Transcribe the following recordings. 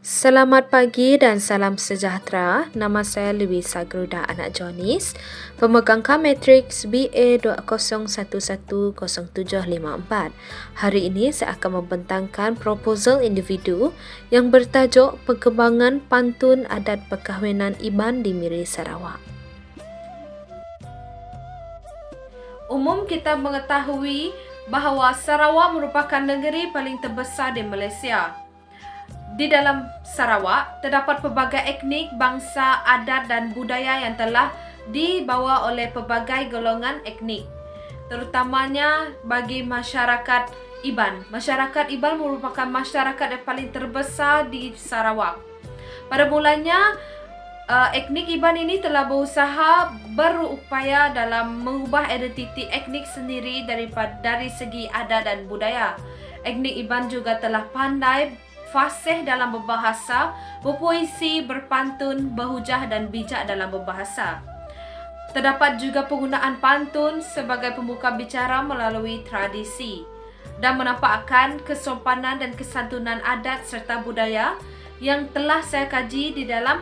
Selamat pagi dan salam sejahtera. Nama saya Louisa Gruda Anak Jonis, pemegang kad matriks BA 20110754. Hari ini saya akan membentangkan proposal individu yang bertajuk Perkembangan Pantun Adat Perkahwinan Iban di Miri Sarawak. Umum kita mengetahui bahawa Sarawak merupakan negeri paling terbesar di Malaysia. Di dalam Sarawak, terdapat pelbagai etnik, bangsa, adat dan budaya yang telah dibawa oleh pelbagai golongan etnik, terutamanya bagi masyarakat Iban. Masyarakat Iban merupakan masyarakat yang paling terbesar di Sarawak. Pada mulanya, etnik Iban ini telah berusaha berupaya dalam mengubah identiti etnik sendiri dari segi adat dan budaya. Etnik Iban juga telah pandai fasih dalam berbahasa, berpuisi, berpantun, berhujah dan bijak dalam berbahasa. Terdapat juga penggunaan pantun sebagai pembuka bicara melalui tradisi dan menampakkan kesopanan dan kesantunan adat serta budaya yang telah saya kaji di dalam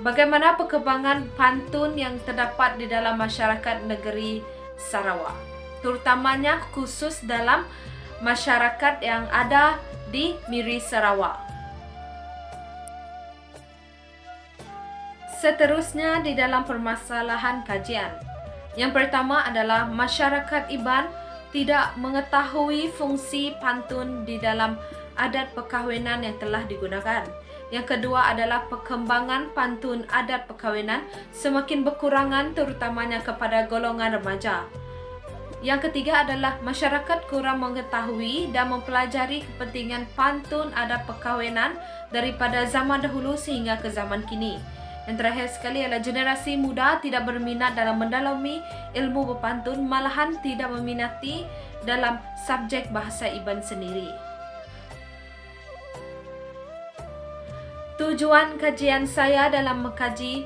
bagaimana perkembangan pantun yang terdapat di dalam masyarakat negeri Sarawak, terutamanya khusus dalam masyarakat yang ada di Miri Sarawak. Seterusnya di dalam permasalahan kajian. Yang pertama adalah masyarakat Iban tidak mengetahui fungsi pantun di dalam adat perkahwinan yang telah digunakan. Yang kedua adalah perkembangan pantun adat perkahwinan semakin berkurangan terutamanya kepada golongan remaja. Yang ketiga adalah masyarakat kurang mengetahui dan mempelajari kepentingan pantun adat perkahwinan daripada zaman dahulu sehingga ke zaman kini. Yang terakhir sekali adalah generasi muda tidak berminat dalam mendalami ilmu berpantun, malahan tidak meminati dalam subjek bahasa Iban sendiri. Tujuan kajian saya dalam mengkaji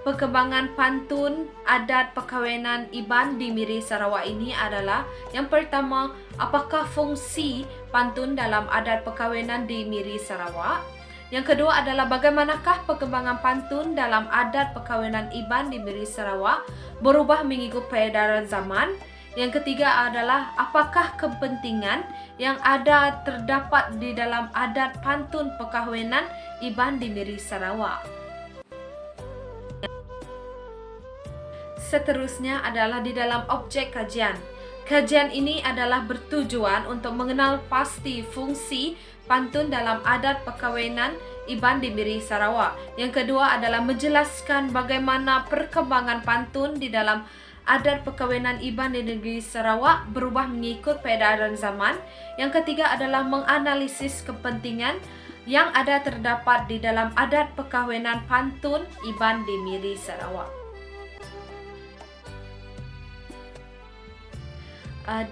perkembangan pantun adat perkahwinan Iban di Miri Sarawak ini adalah yang pertama, apakah fungsi pantun dalam adat perkahwinan di Miri Sarawak? Yang kedua adalah bagaimanakah perkembangan pantun dalam adat perkahwinan Iban di Miri Sarawak berubah mengikut peredaran zaman? Yang ketiga adalah apakah kepentingan yang ada terdapat di dalam adat pantun perkahwinan Iban di Miri Sarawak? Seterusnya adalah di dalam objek kajian. Kajian ini adalah bertujuan untuk mengenal pasti fungsi pantun dalam adat perkahwinan Iban di Miri Sarawak. Yang kedua adalah menjelaskan bagaimana perkembangan pantun di dalam adat perkahwinan Iban di negeri Sarawak berubah mengikut peredaran zaman. Yang ketiga adalah menganalisis kepentingan yang ada terdapat di dalam adat perkahwinan pantun Iban di Miri Sarawak.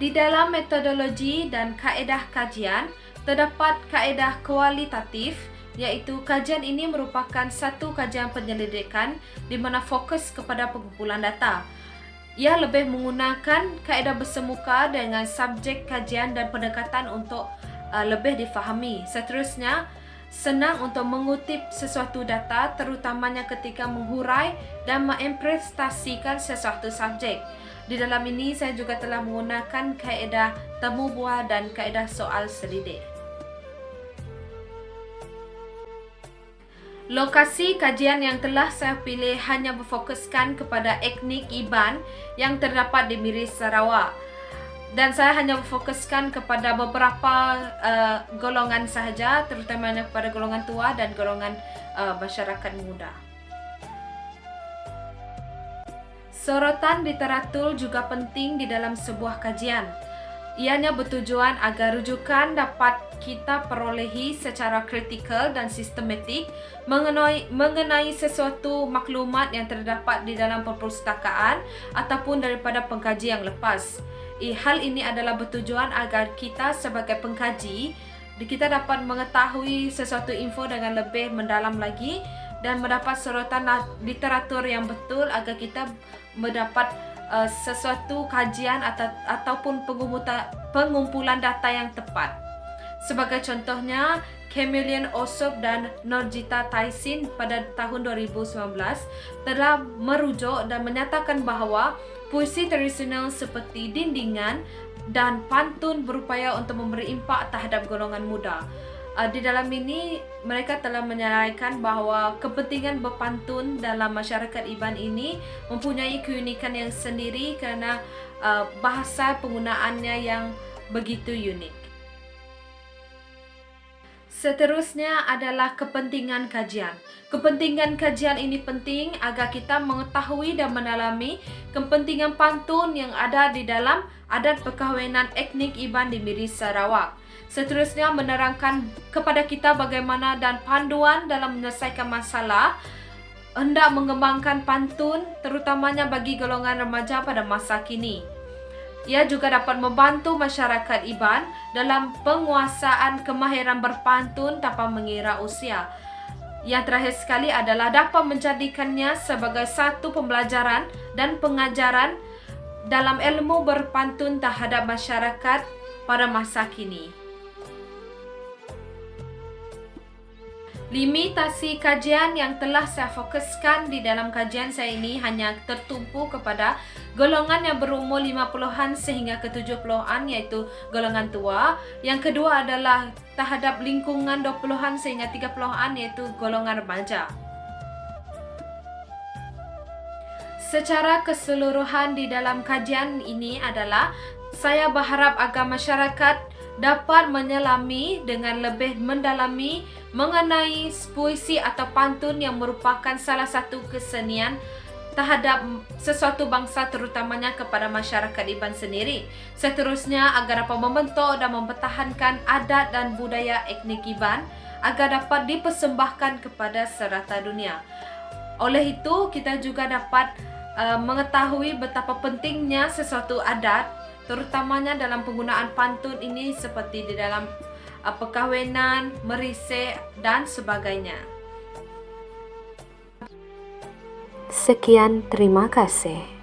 Di dalam metodologi dan kaedah kajian, terdapat kaedah kualitatif, iaitu kajian ini merupakan satu kajian penyelidikan di mana fokus kepada pengumpulan data. Ia lebih menggunakan kaedah bersemuka dengan subjek kajian dan pendekatan untuk lebih difahami. Seterusnya, senang untuk mengutip sesuatu data, terutamanya ketika menghurai dan menginterpretasikan sesuatu subjek. Di dalam ini saya juga telah menggunakan kaedah temu buah dan kaedah soal selidik. Lokasi kajian yang telah saya pilih hanya berfokuskan kepada etnik Iban yang terdapat di Miri Sarawak. Dan saya hanya berfokuskan kepada beberapa golongan sahaja, terutamanya kepada golongan tua dan golongan masyarakat muda. Sorotan literatur juga penting di dalam sebuah kajian. Ianya bertujuan agar rujukan dapat kita perolehi secara kritikal dan sistematik mengenai sesuatu maklumat yang terdapat di dalam perpustakaan ataupun daripada pengkaji yang lepas. Hal ini adalah bertujuan agar kita sebagai pengkaji kita dapat mengetahui sesuatu info dengan lebih mendalam lagi dan mendapat sorotan literatur yang betul agar kita mendapat sesuatu kajian ataupun pengumpulan data yang tepat. Sebagai contohnya, Chameleon Osop dan Norjita Taisin pada tahun 2019 telah merujuk dan menyatakan bahawa puisi tradisional seperti dindingan dan pantun berupaya untuk memberi impak terhadap golongan muda. Di dalam ini, mereka telah menyalahkan bahawa kepentingan berpantun dalam masyarakat Iban ini mempunyai keunikan yang sendiri kerana bahasa penggunaannya yang begitu unik. Seterusnya adalah kepentingan kajian. Kepentingan kajian ini penting agar kita mengetahui dan mendalami kepentingan pantun yang ada di dalam adat perkahwinan etnik Iban di Miri Sarawak. Seterusnya menerangkan kepada kita bagaimana dan panduan dalam menyelesaikan masalah, hendak mengembangkan pantun terutamanya bagi golongan remaja pada masa kini. Ia juga dapat membantu masyarakat Iban dalam penguasaan kemahiran berpantun tanpa mengira usia. Yang terakhir sekali adalah dapat menjadikannya sebagai satu pembelajaran dan pengajaran dalam ilmu berpantun terhadap masyarakat pada masa kini. Limitasi kajian yang telah saya fokuskan di dalam kajian saya ini hanya tertumpu kepada golongan yang berumur 50-an sehingga ke 70-an, iaitu golongan tua. Yang kedua adalah terhadap lingkungan 20-an sehingga 30-an, iaitu golongan remaja. Secara keseluruhan di dalam kajian ini adalah saya berharap agar masyarakat dapat menyelami dengan lebih mendalami mengenai puisi atau pantun yang merupakan salah satu kesenian terhadap sesuatu bangsa, terutamanya kepada masyarakat Iban sendiri. Seterusnya agar dapat membentuk dan mempertahankan adat dan budaya etnik Iban agar dapat dipersembahkan kepada serata dunia. Oleh itu, kita juga dapat mengetahui betapa pentingnya sesuatu adat, terutamanya dalam penggunaan pantun ini seperti di dalam perkahwinan, merisik dan sebagainya. Sekian, terima kasih.